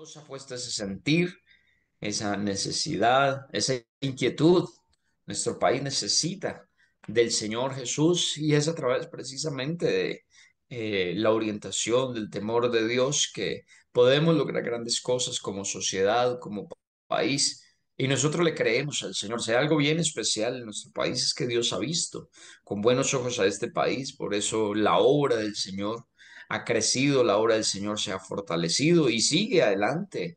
Dios ha puesto ese sentir, esa necesidad, esa inquietud. Nuestro país necesita del Señor Jesús y es a través precisamente de la orientación, del temor de Dios que podemos lograr grandes cosas como sociedad, como país. Y nosotros le creemos al Señor. Si hay algo bien especial en nuestro país es que Dios ha visto con buenos ojos a este país. Por eso la obra del Señor ha crecido, la obra del Señor se ha fortalecido y sigue adelante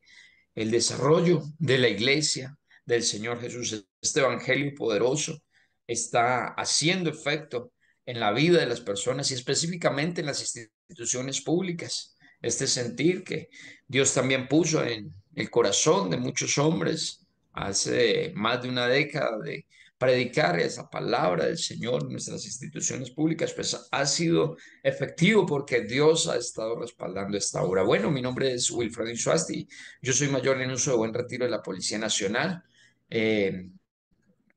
el desarrollo de la iglesia del Señor Jesús. Este evangelio poderoso está haciendo efecto en la vida de las personas y específicamente en las instituciones públicas. Este sentir que Dios también puso en el corazón de muchos hombres hace más de una década de predicar esa palabra del Señor en nuestras instituciones públicas, pues ha sido efectivo porque Dios ha estado respaldando esta obra. Bueno, mi nombre es Wilfredo Insuasti. Yo soy mayor en uso de buen retiro de la Policía Nacional. Eh,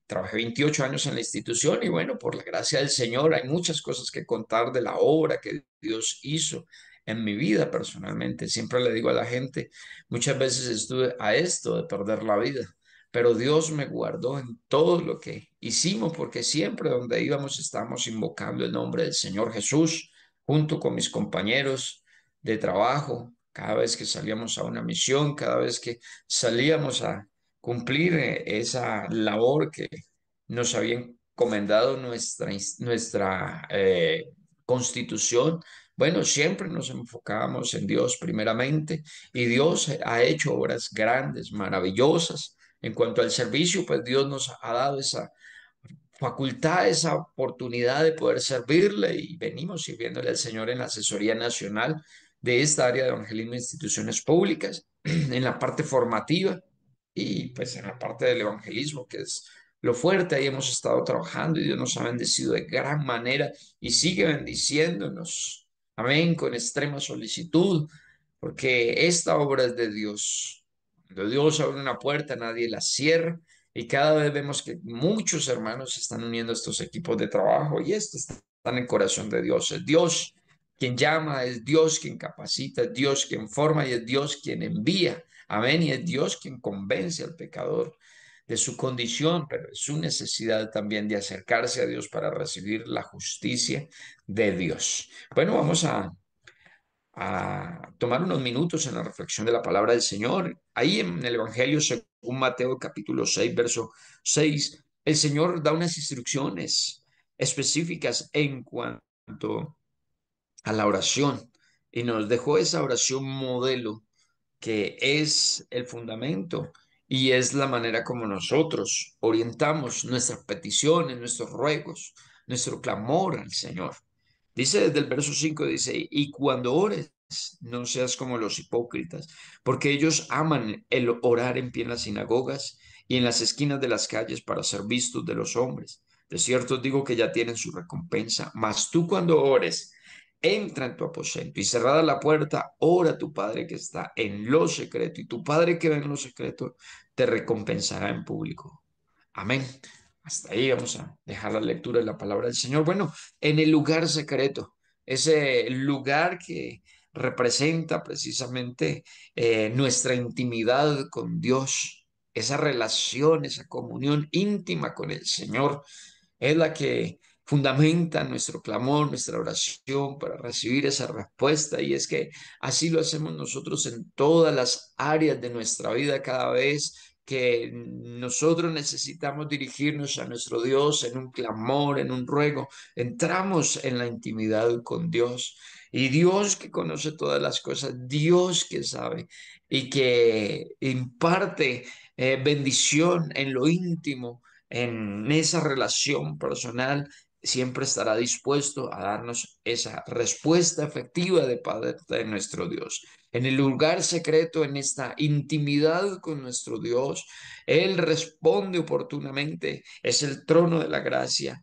Trabajé 28 años en la institución y bueno, por la gracia del Señor hay muchas cosas que contar de la obra que Dios hizo en mi vida personalmente. Siempre le digo a la gente, muchas veces estuve a esto de perder la vida, pero Dios me guardó en todo lo que hicimos porque siempre donde íbamos estábamos invocando el nombre del Señor Jesús junto con mis compañeros de trabajo. Cada vez que salíamos a una misión, cada vez que salíamos a cumplir esa labor que nos había encomendado nuestra constitución. Bueno, siempre nos enfocábamos en Dios primeramente y Dios ha hecho obras grandes, maravillosas. En cuanto al servicio, pues Dios nos ha dado esa facultad, esa oportunidad de poder servirle y venimos sirviéndole al Señor en la asesoría nacional de esta área de evangelismo e instituciones públicas, en la parte formativa y pues en la parte del evangelismo, que es lo fuerte. Ahí hemos estado trabajando y Dios nos ha bendecido de gran manera y sigue bendiciéndonos. Amén, con extrema solicitud, porque esta obra es de Dios. Cuando Dios abre una puerta, nadie la cierra. Y cada vez vemos que muchos hermanos se están uniendo a estos equipos de trabajo y estos están en el corazón de Dios. Es Dios quien llama, es Dios quien capacita, es Dios quien forma y es Dios quien envía. Amén. Y es Dios quien convence al pecador de su condición, pero es su necesidad también de acercarse a Dios para recibir la justicia de Dios. Bueno, vamos a tomar unos minutos en la reflexión de la palabra del Señor. Ahí en el Evangelio, según Mateo capítulo 6 verso 6, el Señor da unas instrucciones específicas en cuanto a la oración y nos dejó esa oración modelo que es el fundamento y es la manera como nosotros orientamos nuestras peticiones, nuestros ruegos, nuestro clamor al Señor. Dice desde el verso 5 dice, y cuando ores, no seas como los hipócritas, porque ellos aman el orar en pie en las sinagogas y en las esquinas de las calles para ser vistos de los hombres. De cierto os digo que ya tienen su recompensa, mas tú cuando ores, entra en tu aposento y cerrada la puerta, ora a tu Padre que está en lo secreto y tu Padre que ve en lo secreto te recompensará en público. Amén. Hasta ahí vamos a dejar la lectura de la palabra del Señor. Bueno, en el lugar secreto, ese lugar que representa precisamente nuestra intimidad con Dios, esa relación, esa comunión íntima con el Señor, es la que fundamenta nuestro clamor, nuestra oración para recibir esa respuesta. Y es que así lo hacemos nosotros en todas las áreas de nuestra vida cada vez que nosotros necesitamos dirigirnos a nuestro Dios en un clamor, en un ruego, entramos en la intimidad con Dios. Y Dios que conoce todas las cosas, Dios que sabe y que imparte bendición en lo íntimo, en esa relación personal, siempre estará dispuesto a darnos esa respuesta efectiva de parte de nuestro Dios. En el lugar secreto, en esta intimidad con nuestro Dios, Él responde oportunamente. Es el trono de la gracia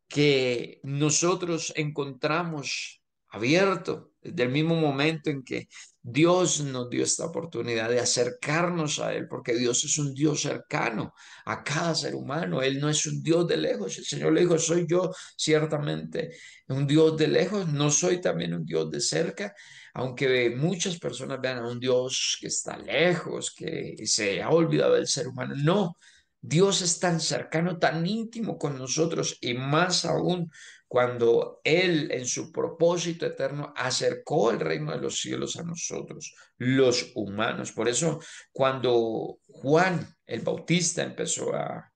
que nosotros encontramos abierto del mismo momento en que Dios nos dio esta oportunidad de acercarnos a Él, porque Dios es un Dios cercano a cada ser humano. Él no es un Dios de lejos. El Señor le dijo, soy yo ciertamente un Dios de lejos, no soy también un Dios de cerca, aunque muchas personas vean a un Dios que está lejos, que se ha olvidado del ser humano. No, Dios es tan cercano, tan íntimo con nosotros y más aún cuando Él en su propósito eterno acercó el reino de los cielos a nosotros, los humanos. Por eso cuando Juan el Bautista empezó a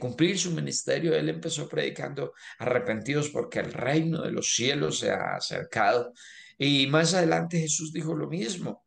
cumplir su ministerio, él empezó predicando arrepentidos porque el reino de los cielos se ha acercado. Y más adelante Jesús dijo lo mismo.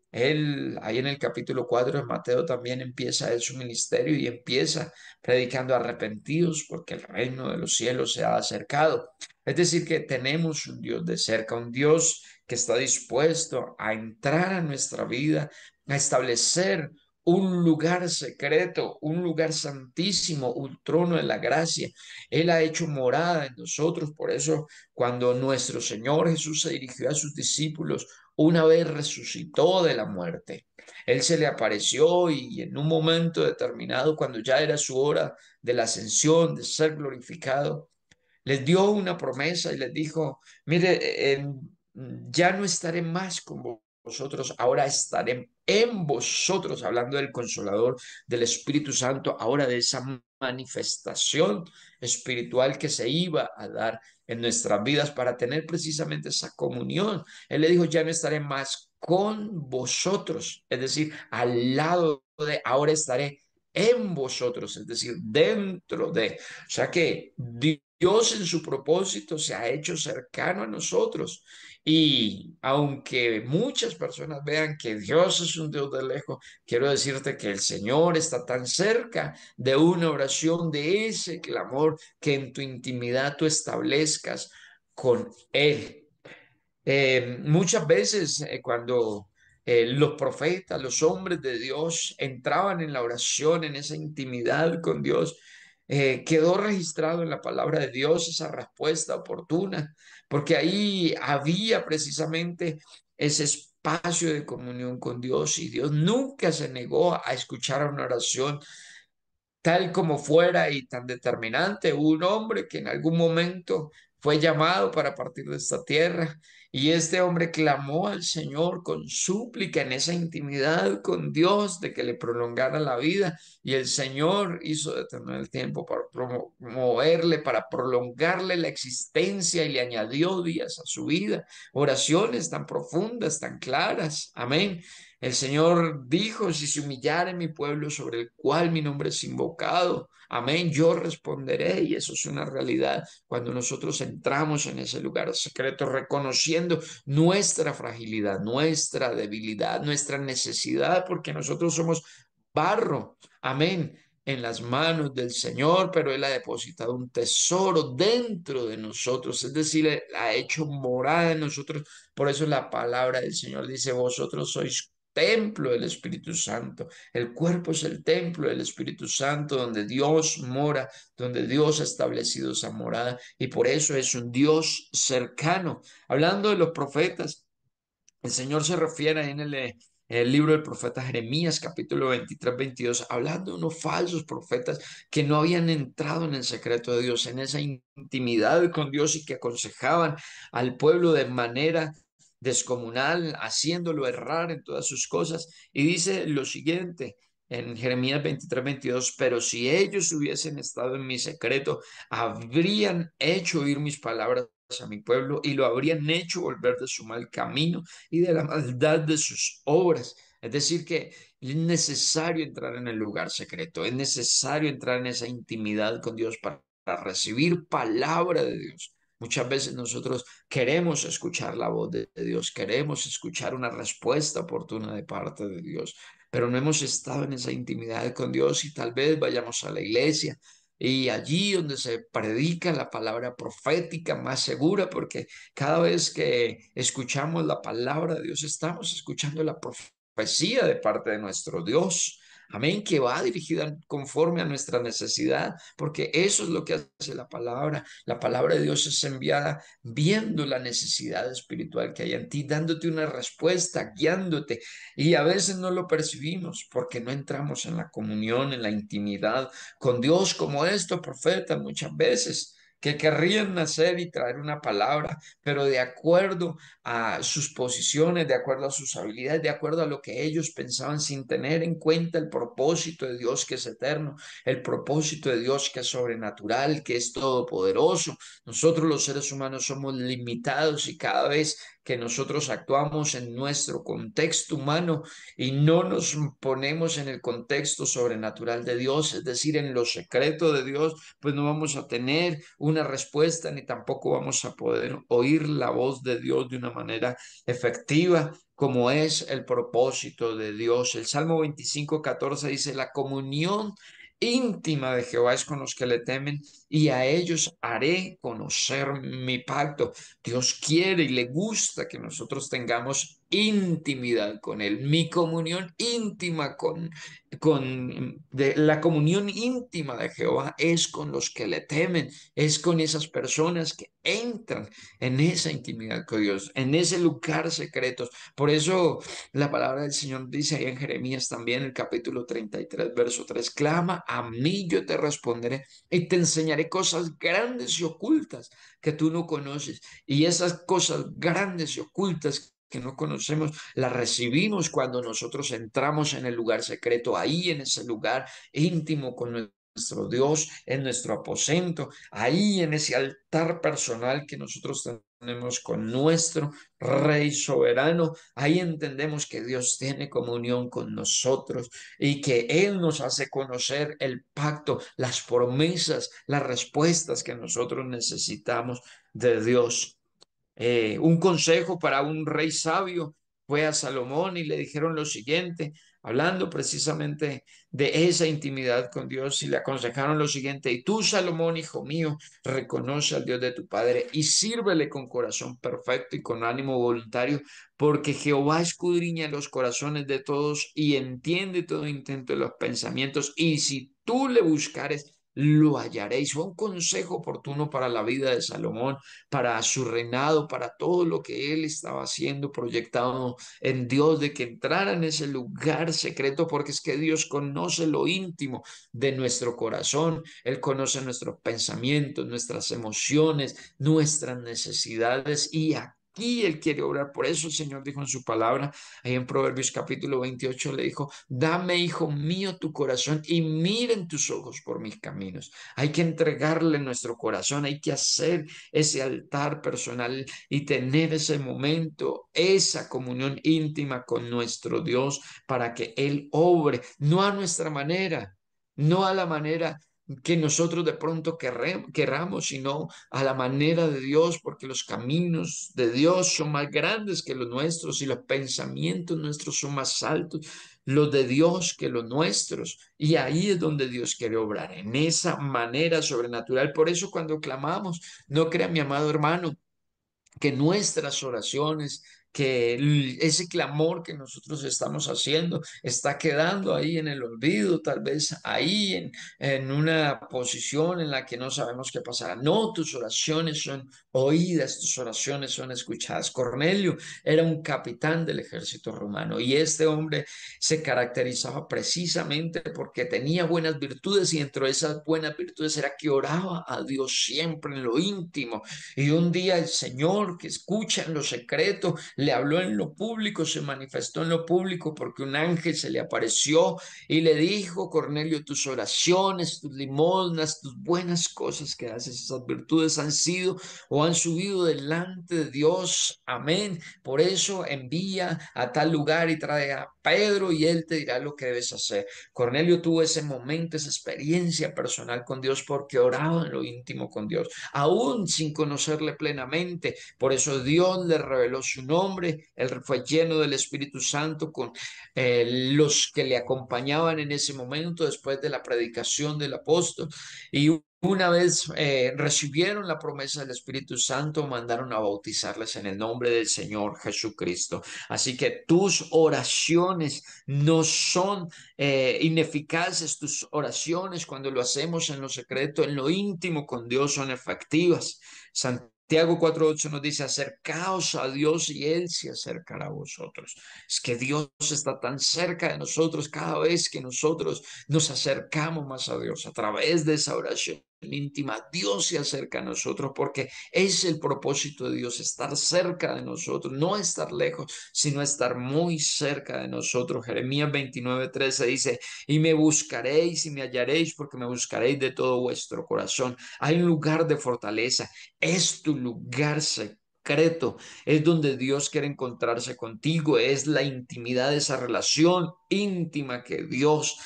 Él, ahí en el capítulo 4 de Mateo, también empieza él su ministerio y empieza predicando arrepentidos porque el reino de los cielos se ha acercado. Es decir, que tenemos un Dios de cerca, un Dios que está dispuesto a entrar a nuestra vida, a establecer un lugar secreto, un lugar santísimo, un trono de la gracia. Él ha hecho morada en nosotros. Por eso, cuando nuestro Señor Jesús se dirigió a sus discípulos, una vez resucitó de la muerte, Él se le apareció y en un momento determinado, cuando ya era su hora de la ascensión, de ser glorificado, les dio una promesa y les dijo, mire, ya no estaré más con vosotros, ahora estaré en vosotros, hablando del Consolador, del Espíritu Santo, ahora de esa manifestación espiritual que se iba a dar en nuestras vidas para tener precisamente esa comunión. Él le dijo, ya no estaré más con vosotros, es decir, al lado de, ahora estaré en vosotros, es decir, dentro de. O sea que Dios en su propósito se ha hecho cercano a nosotros. Y aunque muchas personas vean que Dios es un Dios de lejos, quiero decirte que el Señor está tan cerca de una oración, de ese clamor que en tu intimidad tú establezcas con Él. Muchas veces cuando los profetas, los hombres de Dios entraban en la oración, en esa intimidad con Dios, quedó registrado en la palabra de Dios esa respuesta oportuna, porque ahí había precisamente ese espacio de comunión con Dios y Dios nunca se negó a escuchar una oración tal como fuera y tan determinante. Un hombre que en algún momento fue llamado para partir de esta tierra y este hombre clamó al Señor con súplica en esa intimidad con Dios de que le prolongara la vida y el Señor hizo detener el tiempo para promoverle, para prolongarle la existencia y le añadió días a su vida. Oraciones tan profundas, tan claras. Amén. El Señor dijo, si se humillare mi pueblo sobre el cual mi nombre es invocado, amén, yo responderé. Y eso es una realidad cuando nosotros entramos en ese lugar secreto, reconociendo nuestra fragilidad, nuestra debilidad, nuestra necesidad, porque nosotros somos barro, amén, en las manos del Señor, pero Él ha depositado un tesoro dentro de nosotros, es decir, Él ha hecho morada en nosotros. Por eso la palabra del Señor dice, vosotros sois templo del Espíritu Santo. El cuerpo es el templo del Espíritu Santo, donde Dios mora, donde Dios ha establecido esa morada, y por eso es un Dios cercano. Hablando de los profetas, el Señor se refiere en el libro del profeta Jeremías, capítulo 23-22, hablando de unos falsos profetas que no habían entrado en el secreto de Dios, en esa intimidad con Dios y que aconsejaban al pueblo de manera descomunal, haciéndolo errar en todas sus cosas. Y dice lo siguiente en Jeremías 23-22, pero si ellos hubiesen estado en mi secreto, habrían hecho oír mis palabras a mi pueblo y lo habrían hecho volver de su mal camino y de la maldad de sus obras. Es decir, que es necesario entrar en el lugar secreto, es necesario entrar en esa intimidad con Dios para recibir palabra de Dios. Muchas veces nosotros queremos escuchar la voz de Dios, queremos escuchar una respuesta oportuna de parte de Dios, pero no hemos estado en esa intimidad con Dios y tal vez vayamos a la iglesia y allí donde se predica la palabra profética más segura, porque cada vez que escuchamos la palabra de Dios, estamos escuchando la profecía de parte de nuestro Dios. amén, que va dirigida conforme a nuestra necesidad, porque eso es lo que hace la palabra. La palabra de Dios es enviada viendo la necesidad espiritual que hay en ti, dándote una respuesta, guiándote, y a veces no lo percibimos porque no entramos en la comunión, en la intimidad con Dios, como estos profetas muchas veces, que querrían nacer y traer una palabra, pero de acuerdo a sus posiciones, de acuerdo a sus habilidades, de acuerdo a lo que ellos pensaban, sin tener en cuenta el propósito de Dios que es eterno, el propósito de Dios que es sobrenatural, que es todopoderoso. Nosotros los seres humanos somos limitados y cada vez que nosotros actuamos en nuestro contexto humano y no nos ponemos en el contexto sobrenatural de Dios, es decir, en lo secreto de Dios, pues no vamos a tener una respuesta ni tampoco vamos a poder oír la voz de Dios de una manera efectiva, como es el propósito de Dios. El Salmo 25:14 dice, la comunión íntima de Jehová es con los que le temen y a ellos haré conocer mi pacto. Dios quiere y le gusta que nosotros tengamos intimidad con Él, mi comunión íntima la comunión íntima de Jehová es con los que le temen, es con esas personas que entran en esa intimidad con Dios, en ese lugar secreto. Por eso la palabra del Señor dice ahí en Jeremías también, el capítulo 33 verso 3, clama a mí, yo te responderé y te enseñaré cosas grandes y ocultas que tú no conoces. Y esas cosas grandes y ocultas que no conocemos, las recibimos cuando nosotros entramos en el lugar secreto, ahí en ese lugar íntimo con nuestro Dios, en nuestro aposento, ahí en ese altar personal que nosotros tenemos con nuestro Rey soberano. Ahí entendemos que Dios tiene comunión con nosotros y que Él nos hace conocer el pacto, las promesas, las respuestas que nosotros necesitamos de Dios. Un consejo para un rey sabio fue a Salomón y le dijeron lo siguiente, hablando precisamente de esa intimidad con Dios, y le aconsejaron lo siguiente, y tú, Salomón, hijo mío, reconoce al Dios de tu padre y sírvele con corazón perfecto y con ánimo voluntario, porque Jehová escudriña los corazones de todos y entiende todo intento de los pensamientos, y si tú le buscares, lo hallaréis. Fue un consejo oportuno para la vida de Salomón, para su reinado, para todo lo que él estaba haciendo, proyectado en Dios, de que entrara en ese lugar secreto, porque es que Dios conoce lo íntimo de nuestro corazón, Él conoce nuestros pensamientos, nuestras emociones, nuestras necesidades, y aquí Él quiere obrar. Por eso el Señor dijo en su palabra, ahí en Proverbios capítulo 28, le dijo, dame, hijo mío, tu corazón y miren tus ojos por mis caminos. Hay que entregarle nuestro corazón, hay que hacer ese altar personal y tener ese momento, esa comunión íntima con nuestro Dios para que Él obre, no a nuestra manera, no a la manera que nosotros de pronto querramos, sino a la manera de Dios, porque los caminos de Dios son más grandes que los nuestros y los pensamientos nuestros son más altos, los de Dios que los nuestros. Y ahí es donde Dios quiere obrar, en esa manera sobrenatural. Por eso cuando clamamos, no crea, mi amado hermano, que nuestras oraciones, que ese clamor que nosotros estamos haciendo está quedando ahí en el olvido, tal vez ahí en una posición en la que no sabemos qué pasará. No, tus oraciones son oídas, tus oraciones son escuchadas. Cornelio era un capitán del ejército romano y este hombre se caracterizaba precisamente porque tenía buenas virtudes, y dentro de esas buenas virtudes era que oraba a Dios siempre en lo íntimo. Y un día el Señor, que escucha en lo secreto, le habló en lo público, se manifestó en lo público, porque un ángel se le apareció y le dijo, Cornelio, tus oraciones, tus limosnas, tus buenas cosas que haces, esas virtudes han sido o han subido delante de Dios. Amén. Por eso envía a tal lugar y trae a Pedro y él te dirá lo que debes hacer. Cornelio tuvo ese momento, esa experiencia personal con Dios, porque oraba en lo íntimo con Dios aún sin conocerle plenamente. Por eso Dios le reveló su nombre. Él fue lleno del Espíritu Santo con los que le acompañaban en ese momento después de la predicación del apóstol. Y una vez recibieron la promesa del Espíritu Santo, mandaron a bautizarles en el nombre del Señor Jesucristo. Así que tus oraciones no son ineficaces, tus oraciones cuando lo hacemos en lo secreto, en lo íntimo con Dios son efectivas. Santiago 4:8 nos dice, acercaos a Dios y Él se acercará a vosotros. Es que Dios está tan cerca de nosotros cada vez que nosotros nos acercamos más a Dios a través de esa oración íntima. Dios se acerca a nosotros porque es el propósito de Dios, estar cerca de nosotros, no estar lejos, sino estar muy cerca de nosotros. Jeremías 29:13 dice, y me buscaréis y me hallaréis porque me buscaréis de todo vuestro corazón. Hay un lugar de fortaleza, es tu lugar secreto, es donde Dios quiere encontrarse contigo, es la intimidad de esa relación íntima que Dios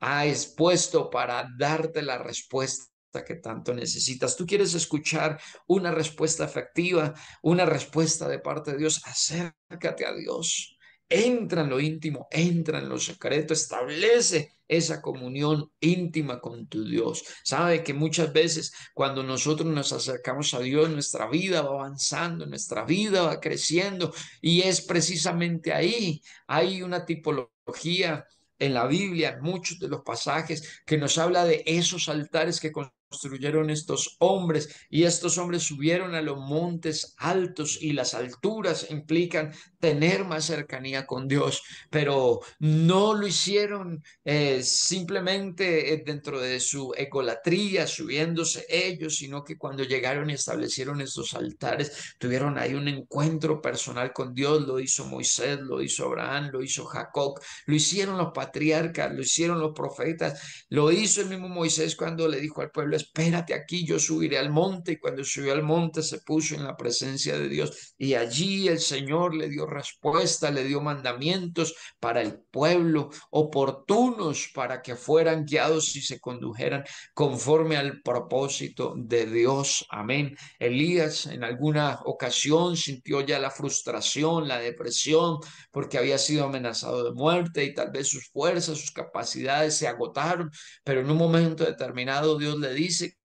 ha expuesto para darte la respuesta que tanto necesitas. Tú quieres escuchar una respuesta efectiva, una respuesta de parte de Dios. Acércate a Dios. Entra en lo íntimo, entra en lo secreto, establece esa comunión íntima con tu Dios. Sabe que muchas veces cuando nosotros nos acercamos a Dios, nuestra vida va avanzando, nuestra vida va creciendo y es precisamente ahí. Hay una tipología en la Biblia, en muchos de los pasajes, que nos habla de esos altares que construyeron estos hombres y estos hombres subieron a los montes altos y las alturas implican tener más cercanía con Dios, pero no lo hicieron simplemente dentro de su egolatría, subiéndose ellos, sino que cuando llegaron y establecieron estos altares, tuvieron ahí un encuentro personal con Dios. Lo hizo Moisés, lo hizo Abraham, lo hizo Jacob, lo hicieron los patriarcas, lo hicieron los profetas, lo hizo el mismo Moisés cuando le dijo al pueblo, espérate aquí, yo subiré al monte. Y cuando subió al monte se puso en la presencia de Dios y allí el Señor le dio respuesta, le dio mandamientos para el pueblo, oportunos para que fueran guiados y se condujeran conforme al propósito de Dios. Amén. Elías en alguna ocasión sintió ya la frustración, la depresión, porque había sido amenazado de muerte y tal vez sus fuerzas, sus capacidades se agotaron, pero en un momento determinado Dios le dice,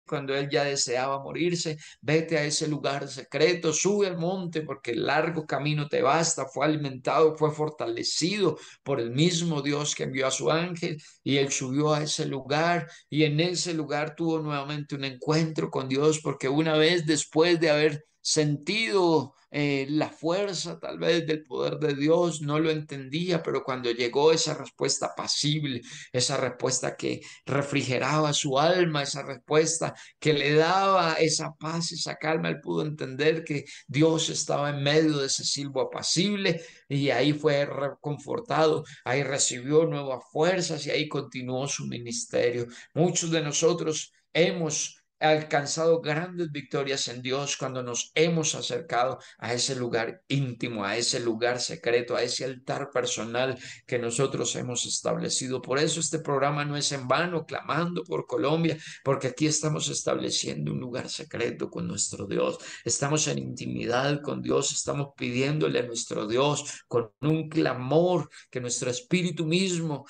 cuando él ya deseaba morirse, vete a ese lugar secreto, sube al monte porque el largo camino te basta. Fue alimentado, fue fortalecido por el mismo Dios que envió a su ángel y él subió a ese lugar y en ese lugar tuvo nuevamente un encuentro con Dios porque una vez después de haber sentido la fuerza tal vez del poder de Dios, no lo entendía, pero cuando llegó esa respuesta apacible, esa respuesta que refrigeraba su alma, esa respuesta que le daba esa paz, esa calma, él pudo entender que Dios estaba en medio de ese silbo apacible y ahí fue reconfortado, ahí recibió nuevas fuerzas y ahí continuó su ministerio. Muchos de nosotros hemos alcanzado grandes victorias en Dios cuando nos hemos acercado a ese lugar íntimo, a ese lugar secreto, a ese altar personal que nosotros hemos establecido. Por eso este programa no es en vano, clamando por Colombia, porque aquí estamos estableciendo un lugar secreto con nuestro Dios. Estamos en intimidad con Dios, estamos pidiéndole a nuestro Dios con un clamor que nuestro espíritu mismo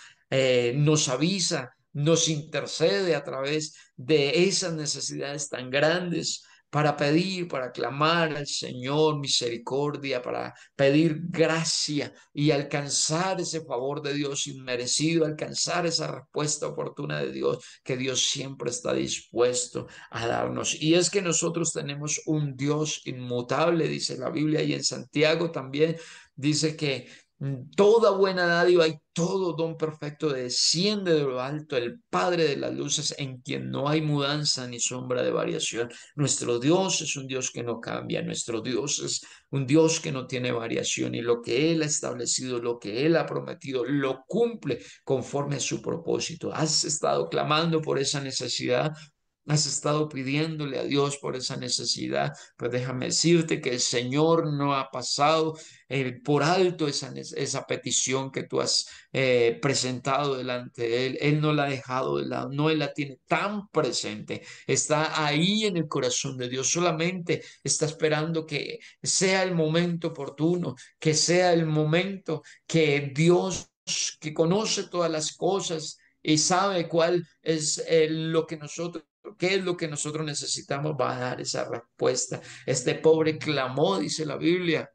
nos avisa, nos intercede a través de esas necesidades tan grandes para pedir, para clamar al Señor misericordia, para pedir gracia y alcanzar ese favor de Dios inmerecido, alcanzar esa respuesta oportuna de Dios que Dios siempre está dispuesto a darnos. Y es que nosotros tenemos un Dios inmutable, dice la Biblia, y en Santiago también dice que toda buena dádiva y todo don perfecto desciende de lo alto, el Padre de las luces, en quien no hay mudanza ni sombra de variación. Nuestro Dios es un Dios que no cambia, nuestro Dios es un Dios que no tiene variación y lo que Él ha establecido, lo que Él ha prometido, lo cumple conforme a su propósito. ¿Has estado clamando por esa necesidad? ¿Has estado pidiéndole a Dios por esa necesidad? Pues déjame decirte que el Señor no ha pasado por alto esa petición que tú has presentado delante de Él. Él no la ha dejado de lado, no Él la tiene tan presente. Está ahí en el corazón de Dios. Solamente está esperando que sea el momento oportuno, que sea el momento que Dios, que conoce todas las cosas y sabe cuál es lo que nosotros ¿Qué es lo que nosotros necesitamos? Va a dar esa respuesta. Este pobre clamó, dice la Biblia,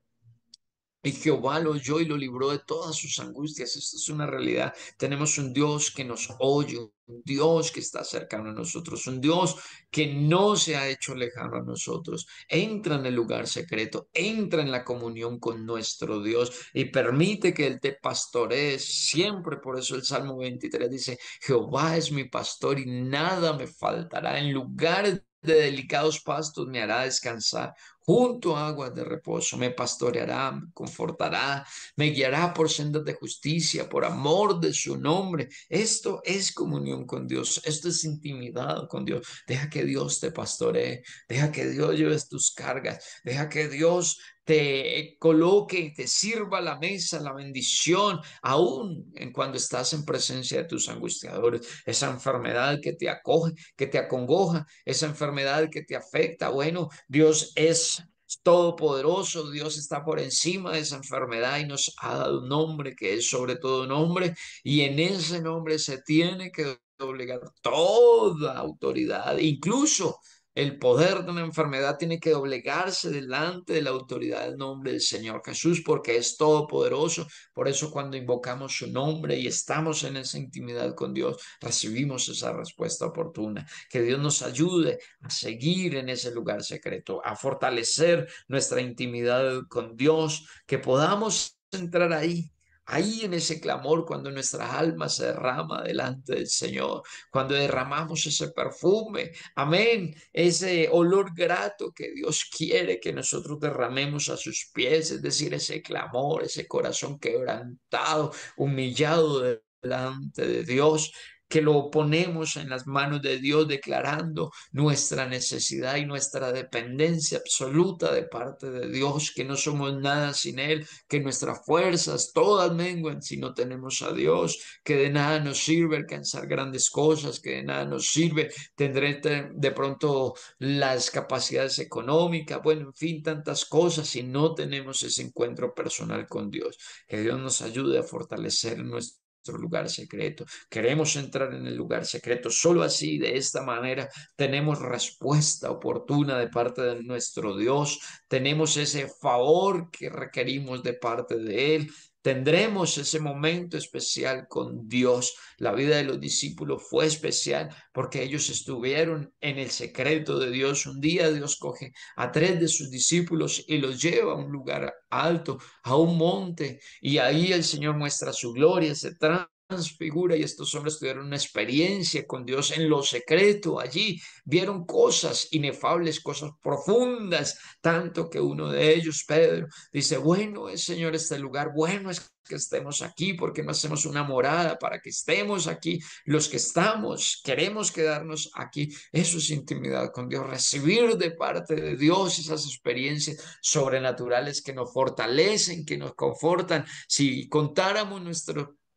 y Jehová lo oyó y lo libró de todas sus angustias. Esto es una realidad. Tenemos un Dios que nos oye, un Dios que está cercano a nosotros, un Dios que no se ha hecho lejano a nosotros. Entra en el lugar secreto, entra en la comunión con nuestro Dios y permite que Él te pastoree siempre. Por eso el Salmo 23 dice, Jehová es mi pastor y nada me faltará. En lugares de delicados pastos me hará descansar. Junto a aguas de reposo me pastoreará, me confortará, me guiará por sendas de justicia, por amor de su nombre. Esto es comunión con Dios, esto es intimidad con Dios. Deja que Dios te pastoree, deja que Dios lleve tus cargas, deja que Dios te coloque y te sirva la mesa, la bendición, aún en cuando estás en presencia de tus angustiadores. Esa enfermedad que te acoge, que te acongoja, esa enfermedad que te afecta. Bueno, Dios es todopoderoso, Dios está por encima de esa enfermedad y nos ha dado un nombre que es sobre todo nombre, y en ese nombre se tiene que doblegar toda autoridad, incluso el poder de una enfermedad tiene que doblegarse delante de la autoridad del nombre del Señor Jesús, porque es todopoderoso. Por eso cuando invocamos su nombre y estamos en esa intimidad con Dios, recibimos esa respuesta oportuna. Que Dios nos ayude a seguir en ese lugar secreto, a fortalecer nuestra intimidad con Dios, que podamos entrar ahí. Ahí en ese clamor, cuando nuestra alma se derrama delante del Señor, cuando derramamos ese perfume, amén, ese olor grato que Dios quiere que nosotros derramemos a sus pies, es decir, ese clamor, ese corazón quebrantado, humillado delante de Dios, que lo ponemos en las manos de Dios, declarando nuestra necesidad y nuestra dependencia absoluta de parte de Dios, que no somos nada sin Él, que nuestras fuerzas todas menguan si no tenemos a Dios, que de nada nos sirve alcanzar grandes cosas, que de nada nos sirve tener de pronto las capacidades económicas, bueno, en fin, tantas cosas si no tenemos ese encuentro personal con Dios. Que Dios nos ayude a fortalecer nuestro lugar secreto. Queremos entrar en el lugar secreto. Solo así, de esta manera, tenemos respuesta oportuna de parte de nuestro Dios. Tenemos ese favor que requerimos de parte de Él. Tendremos ese momento especial con Dios. La vida de los discípulos fue especial porque ellos estuvieron en el secreto de Dios. Un día Dios coge a tres de sus discípulos y los lleva a un lugar alto, a un monte, y ahí el Señor muestra su gloria, se transfigura, y estos hombres tuvieron una experiencia con Dios en lo secreto. Allí vieron cosas inefables, cosas profundas, tanto que uno de ellos, Pedro, dice, bueno es, Señor, este lugar, bueno es que estemos aquí, porque no hacemos una morada para que estemos aquí. Los que estamos, queremos quedarnos aquí. Eso es intimidad con Dios, recibir de parte de Dios esas experiencias sobrenaturales que nos fortalecen, que nos confortan. Si contáramos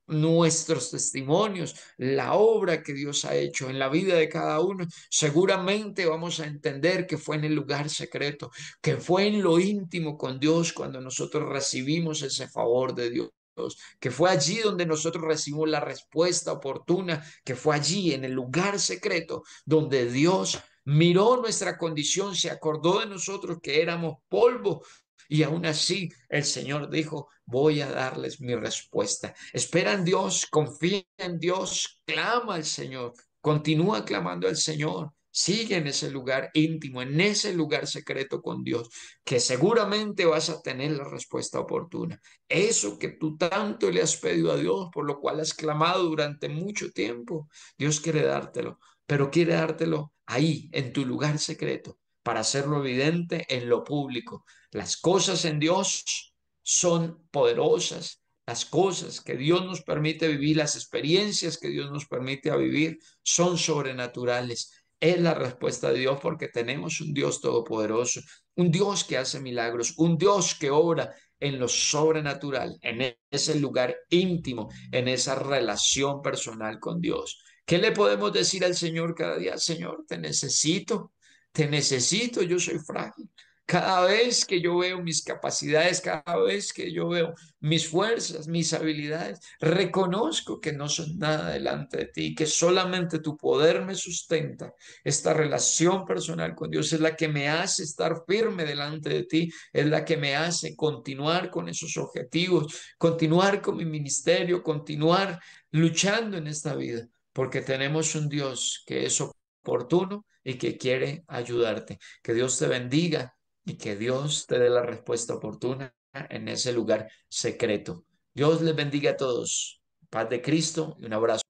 nuestros testimonios, la obra que Dios ha hecho en la vida de cada uno, seguramente vamos a entender que fue en el lugar secreto, que fue en lo íntimo con Dios cuando nosotros recibimos ese favor de Dios, que fue allí donde nosotros recibimos la respuesta oportuna, que fue allí en el lugar secreto donde Dios miró nuestra condición, se acordó de nosotros que éramos polvo, y aún así el Señor dijo, voy a darles mi respuesta. Espera en Dios, confía en Dios, clama al Señor, continúa clamando al Señor. Sigue en ese lugar íntimo, en ese lugar secreto con Dios, que seguramente vas a tener la respuesta oportuna. Eso que tú tanto le has pedido a Dios, por lo cual has clamado durante mucho tiempo, Dios quiere dártelo, pero quiere dártelo ahí, en tu lugar secreto, para hacerlo evidente en lo público. Las cosas en Dios son poderosas. Las cosas que Dios nos permite vivir, las experiencias que Dios nos permite a vivir, son sobrenaturales. Es la respuesta de Dios porque tenemos un Dios todopoderoso, un Dios que hace milagros, un Dios que obra en lo sobrenatural, en ese lugar íntimo, en esa relación personal con Dios. ¿Qué le podemos decir al Señor cada día? Señor, te necesito, yo soy frágil. Cada vez que yo veo mis capacidades, cada vez que yo veo mis fuerzas, mis habilidades, reconozco que no son nada delante de ti, que solamente tu poder me sustenta. Esta relación personal con Dios es la que me hace estar firme delante de ti, es la que me hace continuar con esos objetivos, continuar con mi ministerio, continuar luchando en esta vida, porque tenemos un Dios que es oportuno y que quiere ayudarte. Que Dios te bendiga y que Dios te dé la respuesta oportuna en ese lugar secreto. Dios les bendiga a todos. Paz de Cristo y un abrazo.